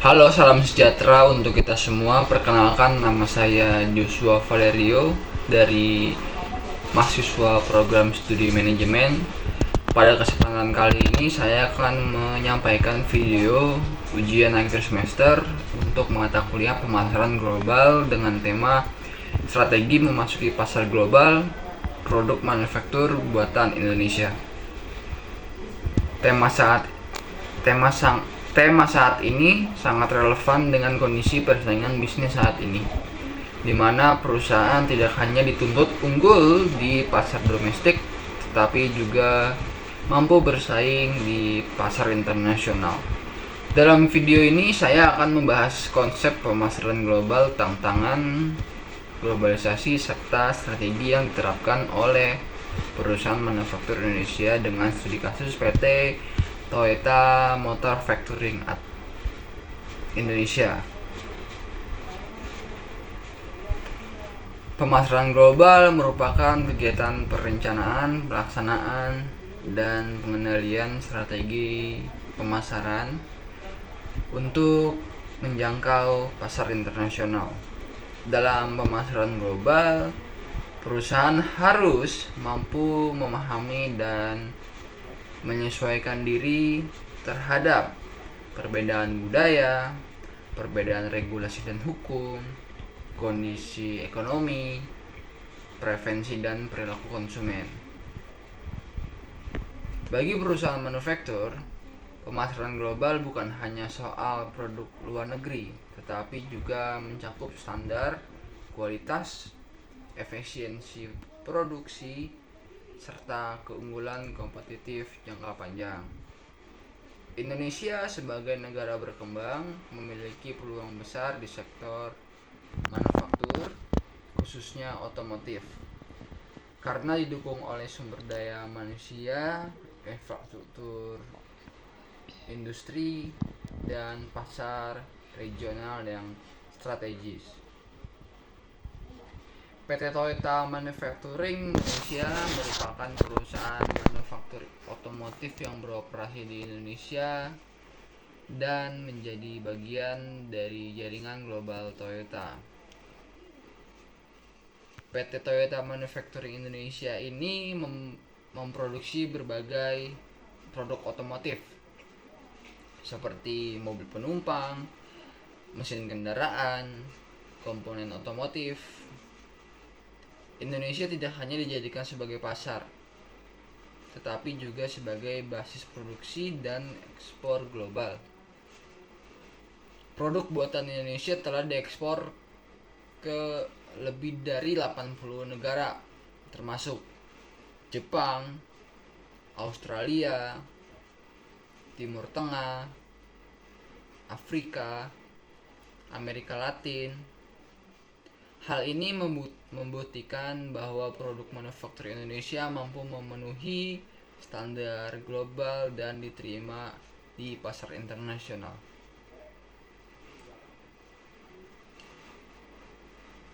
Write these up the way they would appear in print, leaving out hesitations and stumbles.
Halo, salam sejahtera untuk kita semua. Perkenalkan, nama saya Joshua Valerio dari mahasiswa program studi manajemen. Pada kesempatan kali ini saya akan menyampaikan video ujian akhir semester untuk mata kuliah pemasaran global dengan tema strategi memasuki pasar global produk manufaktur buatan Indonesia. Tema saat tema sang Tema saat ini sangat relevan dengan kondisi persaingan bisnis saat ini, di mana perusahaan tidak hanya dituntut unggul di pasar domestik, tetapi juga mampu bersaing di pasar internasional. Dalam video ini saya akan membahas konsep pemasaran global, tantangan globalisasi, serta strategi yang diterapkan oleh perusahaan manufaktur Indonesia dengan studi kasus PT Toyota Motor Factoring Indonesia. Pemasaran global merupakan kegiatan perencanaan, pelaksanaan, dan pengendalian strategi pemasaran untuk menjangkau pasar internasional. Dalam pemasaran global, perusahaan harus mampu memahami dan menyesuaikan diri terhadap perbedaan budaya, perbedaan regulasi dan hukum, kondisi ekonomi, preferensi dan perilaku konsumen. Bagi perusahaan manufaktur, pemasaran global bukan hanya soal produk luar negeri, tetapi juga mencakup standar, kualitas, efisiensi produksi, serta keunggulan kompetitif jangka panjang. Indonesia sebagai negara berkembang memiliki peluang besar di sektor manufaktur, khususnya otomotif, karena didukung oleh sumber daya manusia, infrastruktur industri, dan pasar regional yang strategis. PT Toyota Manufacturing Indonesia merupakan perusahaan manufaktur otomotif yang beroperasi di Indonesia dan menjadi bagian dari jaringan global Toyota. PT Toyota Manufacturing Indonesia ini memproduksi berbagai produk otomotif seperti mobil penumpang, mesin kendaraan, komponen otomotif. Indonesia tidak hanya dijadikan sebagai pasar, tetapi juga sebagai basis produksi dan ekspor global. Produk buatan Indonesia telah diekspor ke lebih dari 80 negara, termasuk Jepang, Australia, Timur Tengah, Afrika, Amerika Latin. Hal ini membuktikan bahwa produk manufaktur Indonesia mampu memenuhi standar global dan diterima di pasar internasional.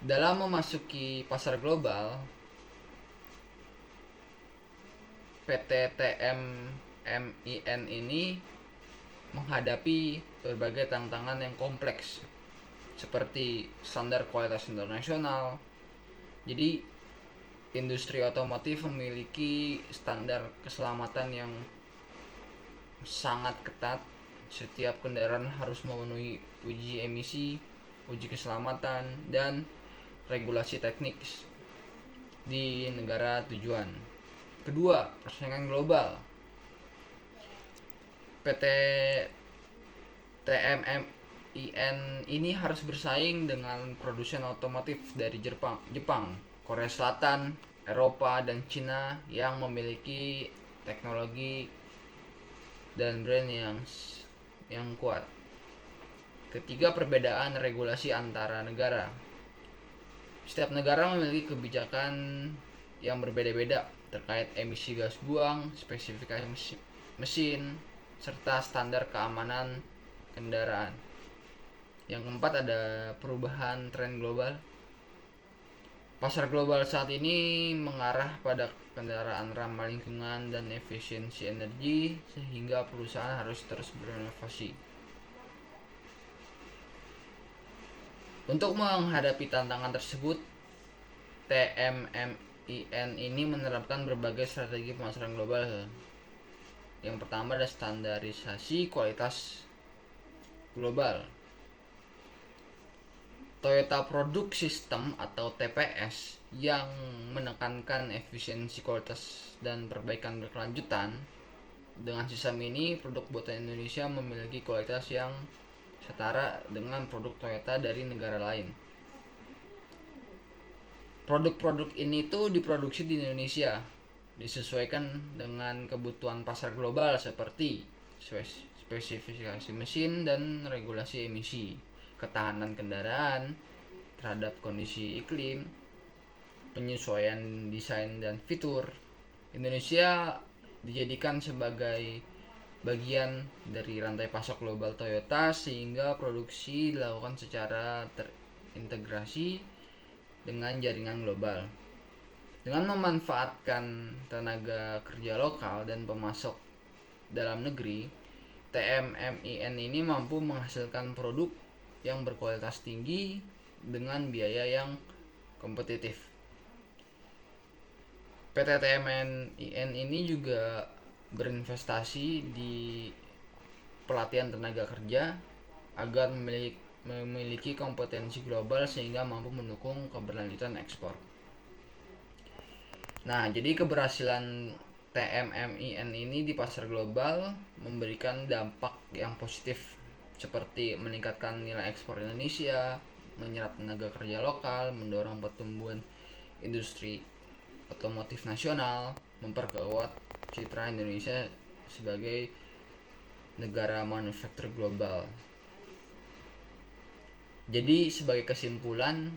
Dalam memasuki pasar global, PT TMMIN ini menghadapi berbagai tantangan yang kompleks, seperti standar kualitas internasional. Jadi industri otomotif memiliki standar keselamatan yang sangat ketat. Setiap kendaraan harus memenuhi uji emisi, uji keselamatan, dan regulasi teknis di negara tujuan. Kedua, persaingan global. PT TMMIN ini harus bersaing dengan produsen otomotif dari Jepang, Korea Selatan, Eropa, dan Cina yang memiliki teknologi dan brand yang kuat. Ketiga, perbedaan regulasi antara negara. Setiap negara memiliki kebijakan yang berbeda-beda terkait emisi gas buang, spesifikasi mesin, serta standar keamanan kendaraan. Yang keempat, ada perubahan tren global. Pasar global saat ini mengarah pada kendaraan ramah lingkungan dan efisiensi energi, sehingga perusahaan harus terus berinovasi. Untuk menghadapi tantangan tersebut, TMMIN ini menerapkan berbagai strategi pemasaran global. Yang pertama adalah standarisasi kualitas global. Toyota Product System atau TPS yang menekankan efisiensi kualitas dan perbaikan berkelanjutan. Dengan sistem ini, produk buatan Indonesia memiliki kualitas yang setara dengan produk Toyota dari negara lain. Produk-produk ini tuh diproduksi di Indonesia, disesuaikan dengan kebutuhan pasar global seperti spesifikasi mesin dan regulasi emisi, ketahanan kendaraan terhadap kondisi iklim, penyesuaian desain dan fitur. Indonesia dijadikan sebagai bagian dari rantai pasok global Toyota sehingga produksi dilakukan secara terintegrasi dengan jaringan global. Dengan memanfaatkan tenaga kerja lokal dan pemasok dalam negeri, TMMIN ini mampu menghasilkan produk yang berkualitas tinggi dengan biaya yang kompetitif. PT TMMIN ini juga berinvestasi di pelatihan tenaga kerja agar memiliki kompetensi global sehingga mampu mendukung keberlanjutan ekspor. Nah, jadi keberhasilan TMMIN ini di pasar global memberikan dampak yang positif seperti meningkatkan nilai ekspor Indonesia, menyerap tenaga kerja lokal, mendorong pertumbuhan industri otomotif nasional, memperkuat citra Indonesia sebagai negara manufaktur global. Jadi sebagai kesimpulan,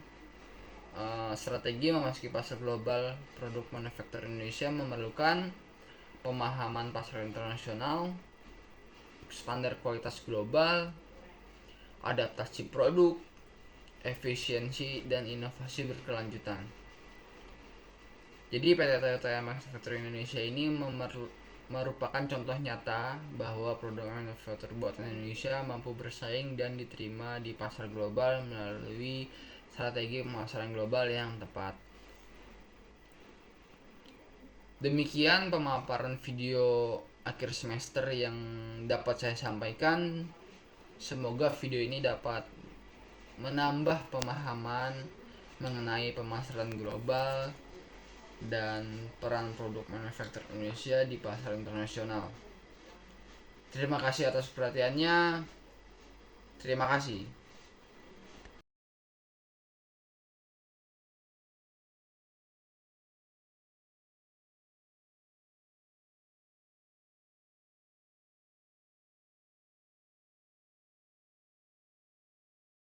strategi memasuki pasar global produk manufaktur Indonesia memerlukan pemahaman pasar internasional, standar kualitas global, adaptasi produk, efisiensi dan inovasi berkelanjutan. Jadi PT Toyota Manufacturing Indonesia ini merupakan contoh nyata bahwa produk manufaktur buatan Indonesia mampu bersaing dan diterima di pasar global melalui strategi pemasaran global yang tepat. Demikian pemaparan video akhir semester yang dapat saya sampaikan. Semoga video ini dapat menambah pemahaman mengenai pemasaran global dan peran produk manufaktur Indonesia di pasar internasional. Terima kasih atas perhatiannya. Terima kasih.